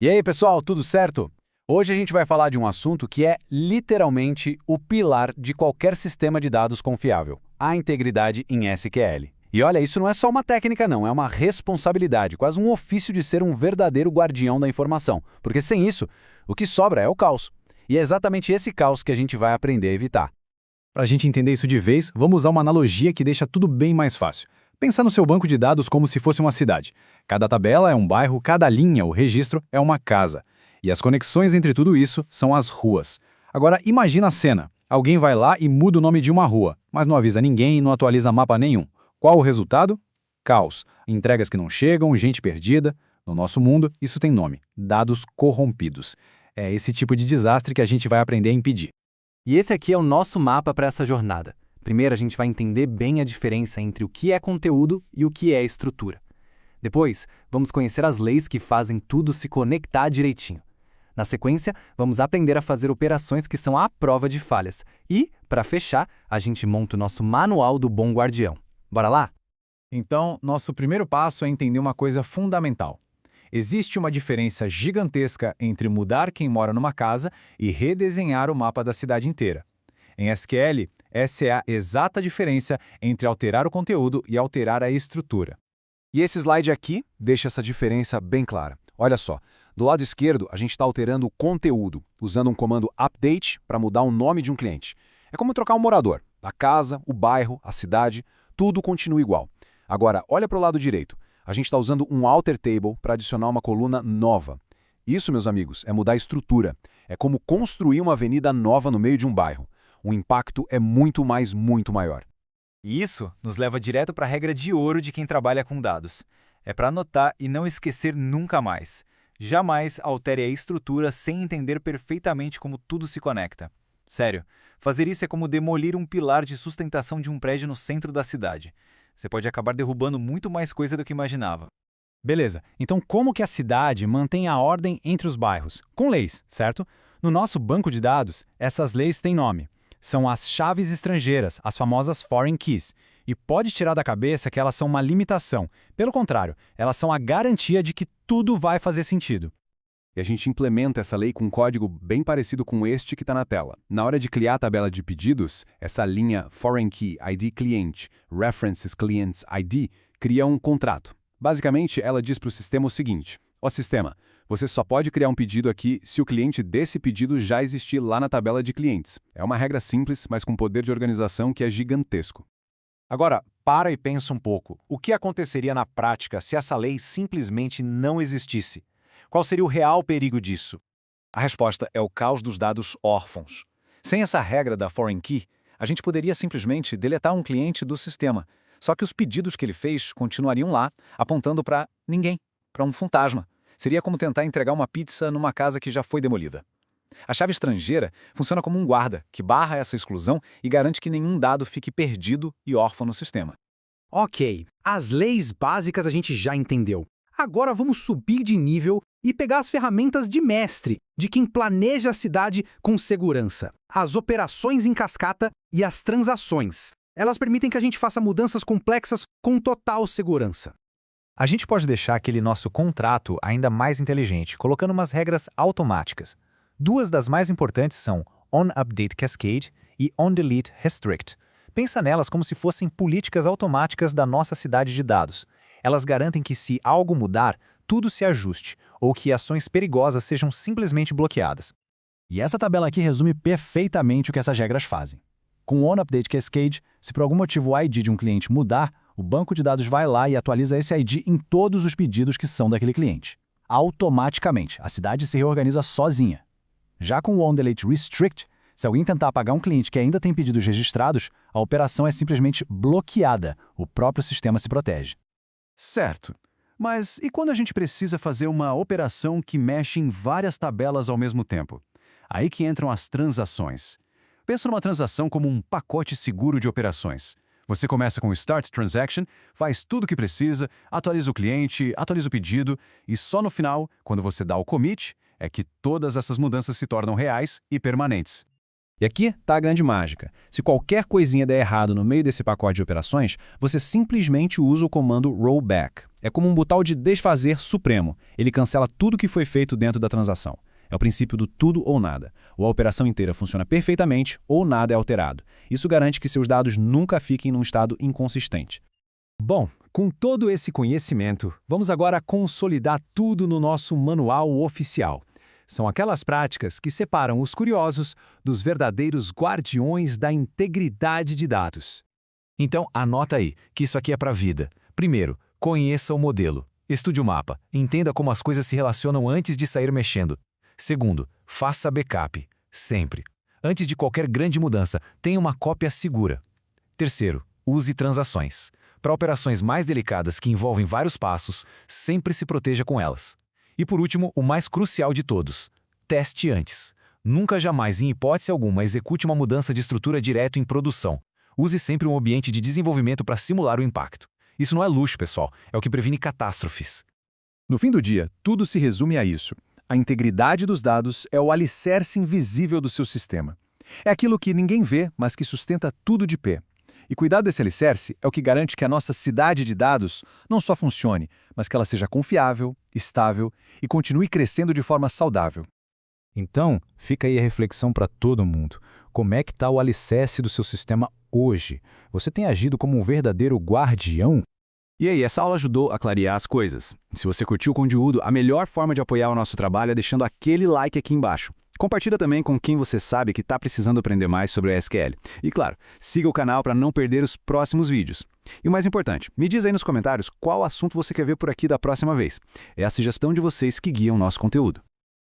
E aí, pessoal, tudo certo? Hoje a gente vai falar de um assunto que é literalmente o pilar de qualquer sistema de dados confiável, a integridade em SQL. E olha, isso não é só uma técnica não, é uma responsabilidade, quase um ofício de ser um verdadeiro guardião da informação, porque sem isso, o que sobra é o caos. E é exatamente esse caos que a gente vai aprender a evitar. Para a gente entender isso de vez, vamos usar uma analogia que deixa tudo bem mais fácil. Pensa no seu banco de dados como se fosse uma cidade. Cada tabela é um bairro, cada linha, o registro, é uma casa. E as conexões entre tudo isso são as ruas. Agora, imagina a cena. Alguém vai lá e muda o nome de uma rua, mas não avisa ninguém e não atualiza mapa nenhum. Qual o resultado? Caos. Entregas que não chegam, gente perdida. No nosso mundo, isso tem nome: dados corrompidos. É esse tipo de desastre que a gente vai aprender a impedir. E esse aqui é o nosso mapa para essa jornada. Primeiro, a gente vai entender bem a diferença entre o que é conteúdo e o que é estrutura. Depois, vamos conhecer as leis que fazem tudo se conectar direitinho. Na sequência, vamos aprender a fazer operações que são à prova de falhas. E, para fechar, a gente monta o nosso manual do bom guardião. Bora lá? Então, nosso primeiro passo é entender uma coisa fundamental. Existe uma diferença gigantesca entre mudar quem mora numa casa e redesenhar o mapa da cidade inteira. Em SQL, essa é a exata diferença entre alterar o conteúdo e alterar a estrutura. E esse slide aqui deixa essa diferença bem clara. Olha só, do lado esquerdo a gente está alterando o conteúdo, usando um comando update para mudar o nome de um cliente. É como trocar um morador. A casa, o bairro, a cidade, tudo continua igual. Agora, olha para o lado direito. A gente está usando um alter table para adicionar uma coluna nova. Isso, meus amigos, é mudar a estrutura. É como construir uma avenida nova no meio de um bairro. O impacto é muito maior. E isso nos leva direto para a regra de ouro de quem trabalha com dados. É para anotar e não esquecer nunca mais. Jamais altere a estrutura sem entender perfeitamente como tudo se conecta. Sério, fazer isso é como demolir um pilar de sustentação de um prédio no centro da cidade. Você pode acabar derrubando muito mais coisa do que imaginava. Beleza, então como que a cidade mantém a ordem entre os bairros? Com leis, certo? No nosso banco de dados, essas leis têm nome. São as chaves estrangeiras, as famosas foreign keys. E pode tirar da cabeça que elas são uma limitação. Pelo contrário, elas são a garantia de que tudo vai fazer sentido. E a gente implementa essa lei com um código bem parecido com este que está na tela. Na hora de criar a tabela de pedidos, essa linha Foreign Key ID Client, References Clients ID, cria um contrato. Basicamente, ela diz para o sistema o seguinte: ó sistema, você só pode criar um pedido aqui se o cliente desse pedido já existir lá na tabela de clientes. É uma regra simples, mas com poder de organização que é gigantesco. Agora, para e pensa um pouco. O que aconteceria na prática se essa lei simplesmente não existisse? Qual seria o real perigo disso? A resposta é o caos dos dados órfãos. Sem essa regra da foreign key, a gente poderia simplesmente deletar um cliente do sistema. Só que os pedidos que ele fez continuariam lá, apontando para ninguém, para um fantasma. Seria como tentar entregar uma pizza numa casa que já foi demolida. A chave estrangeira funciona como um guarda, que barra essa exclusão e garante que nenhum dado fique perdido e órfão no sistema. Ok, as leis básicas a gente já entendeu. Agora vamos subir de nível e pegar as ferramentas de mestre, de quem planeja a cidade com segurança. As operações em cascata e as transações. Elas permitem que a gente faça mudanças complexas com total segurança. A gente pode deixar aquele nosso contrato ainda mais inteligente, colocando umas regras automáticas. Duas das mais importantes são On-Update Cascade e On-Delete Restrict. Pensa nelas como se fossem políticas automáticas da nossa cidade de dados. Elas garantem que se algo mudar, tudo se ajuste, ou que ações perigosas sejam simplesmente bloqueadas. E essa tabela aqui resume perfeitamente o que essas regras fazem. Com o On-Update Cascade, se por algum motivo o ID de um cliente mudar, o banco de dados vai lá e atualiza esse ID em todos os pedidos que são daquele cliente. Automaticamente, a cidade se reorganiza sozinha. Já com o On-Delete Restrict, se alguém tentar apagar um cliente que ainda tem pedidos registrados, a operação é simplesmente bloqueada, o próprio sistema se protege. Certo. Mas e quando a gente precisa fazer uma operação que mexe em várias tabelas ao mesmo tempo? Aí que entram as transações. Pensa numa transação como um pacote seguro de operações. Você começa com o Start Transaction, faz tudo o que precisa, atualiza o cliente, atualiza o pedido, e só no final, quando você dá o commit, é que todas essas mudanças se tornam reais e permanentes. E aqui está a grande mágica. Se qualquer coisinha der errado no meio desse pacote de operações, você simplesmente usa o comando rollback. É como um botão de desfazer supremo. Ele cancela tudo que foi feito dentro da transação. É o princípio do tudo ou nada. Ou a operação inteira funciona perfeitamente ou nada é alterado. Isso garante que seus dados nunca fiquem num estado inconsistente. Bom, com todo esse conhecimento, vamos agora consolidar tudo no nosso manual oficial. São aquelas práticas que separam os curiosos dos verdadeiros guardiões da integridade de dados. Então, anota aí, que isso aqui é para a vida. Primeiro, conheça o modelo. Estude o mapa. Entenda como as coisas se relacionam antes de sair mexendo. Segundo, faça backup. Sempre. Antes de qualquer grande mudança, tenha uma cópia segura. Terceiro, use transações. Para operações mais delicadas que envolvem vários passos, sempre se proteja com elas. E por último, o mais crucial de todos, teste antes. Nunca jamais, em hipótese alguma, execute uma mudança de estrutura direto em produção. Use sempre um ambiente de desenvolvimento para simular o impacto. Isso não é luxo, pessoal, é o que previne catástrofes. No fim do dia, tudo se resume a isso. A integridade dos dados é o alicerce invisível do seu sistema. É aquilo que ninguém vê, mas que sustenta tudo de pé. E cuidar desse alicerce é o que garante que a nossa cidade de dados não só funcione, mas que ela seja confiável, estável e continue crescendo de forma saudável. Então, fica aí a reflexão para todo mundo. Como é que está o alicerce do seu sistema hoje? Você tem agido como um verdadeiro guardião? E aí, essa aula ajudou a clarear as coisas. Se você curtiu o conteúdo, a melhor forma de apoiar o nosso trabalho é deixando aquele like aqui embaixo. Compartilha também com quem você sabe que está precisando aprender mais sobre a SQL. E claro, siga o canal para não perder os próximos vídeos. E o mais importante, me diz aí nos comentários qual assunto você quer ver por aqui da próxima vez. É a sugestão de vocês que guiam o nosso conteúdo.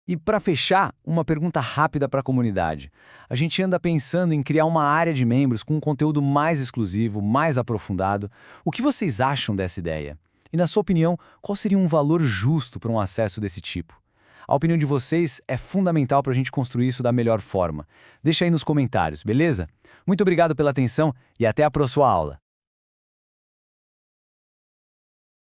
E para fechar, uma pergunta rápida para a comunidade. A gente anda pensando em criar uma área de membros com um conteúdo mais exclusivo, mais aprofundado. O que vocês acham dessa ideia? E na sua opinião, qual seria um valor justo para um acesso desse tipo? A opinião de vocês é fundamental para a gente construir isso da melhor forma. Deixa aí nos comentários, beleza? Muito obrigado pela atenção e até a próxima aula.